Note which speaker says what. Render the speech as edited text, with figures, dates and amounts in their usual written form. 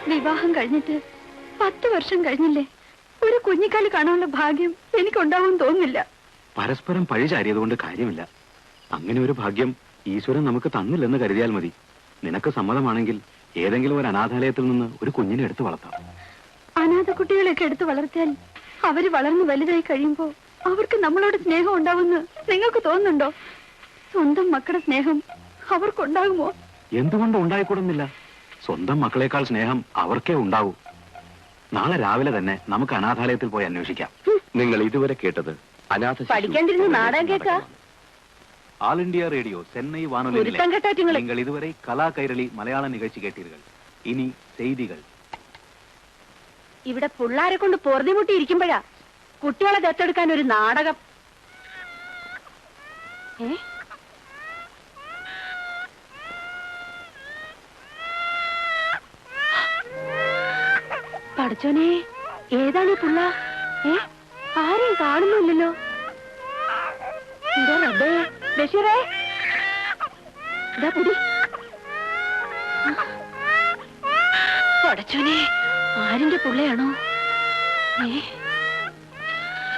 Speaker 1: വിവാഹം കഴിഞ്ഞിട്ട് 10 വർഷം കഴിഞ്ഞില്ലേ? ഒരു കുഞ്ഞിക്കാല് കാണാനുള്ള ഭാഗ്യം എനിക്കുണ്ടാവും തോന്നില്ല.
Speaker 2: പരസ്പരം പഴിചാരിയതുകൊണ്ട് കാര്യമില്ല. അങ്ങനെ ഒരു ഭാഗ്യം ഈശ്വരൻ നമുക്ക് തന്നില്ലെന്ന് കരുതിയാൽ മതി. നിനക്ക് സമ്മതമാണെങ്കിൽ ഏതെങ്കിലും ഒരു അനാഥാലയത്തിൽ നിന്ന് ഒരു കുഞ്ഞിനെ എടുത്തു വളർത്താം.
Speaker 1: അനാഥ കുട്ടികളെയൊക്കെ എടുത്തു വളർത്തിയാൽ അവര് വളർന്നു വലുതായി കഴിയുമ്പോ അവർക്ക് നമ്മളോട് സ്നേഹം ഉണ്ടാവുമെന്ന് നിങ്ങൾക്ക് തോന്നുന്നുണ്ടോ? സ്വന്തം മക്കളുടെ സ്നേഹം അവർക്കുണ്ടാകുമോ?
Speaker 2: എന്തുകൊണ്ട് ഉണ്ടായിക്കൂടുന്നില്ല? സ്വന്തം മക്കളെക്കാൾ സ്നേഹം അവർക്കേ ഉണ്ടാവൂ. നാളെ രാവിലെ തന്നെ നമുക്ക് അനാഥാലയത്തിൽ പോയി അന്വേഷിക്കാം.
Speaker 3: നിങ്ങൾ ഇതുവരെ കേട്ടത് അനാഥ
Speaker 1: പഠിക്കാണ്ടിരുന്ന് നാടകം കേൾക്കാ.
Speaker 2: ஆல் இந்தியா ரேடியோ சென்னை வானொலி. நீங்கள் இதுவரை கலா கைரளி மலையாள நிகழ்ச்சி கேட்டீர்கள். இனி செய்திகள்.
Speaker 1: ഇവിടെ പിള്ളാരെ കൊണ്ട് പൊറുതിമുട്ടി ഇരിക്കുമ്പോഴാ കുട്ടികളെ ദത്തെടുക്കാൻ ഒരു നാടകം. പഠിച്ചോനെ, ഏതാണ് ഈ പുള്ള? ആരെയും കാണുന്നില്ലല്ലോ. എന്താ റബ്ബേ, ബഷീറേ, ഇതാ പിടി. പഠിച്ചോനെ, ആരിന്റെ പുള്ളയാണോ?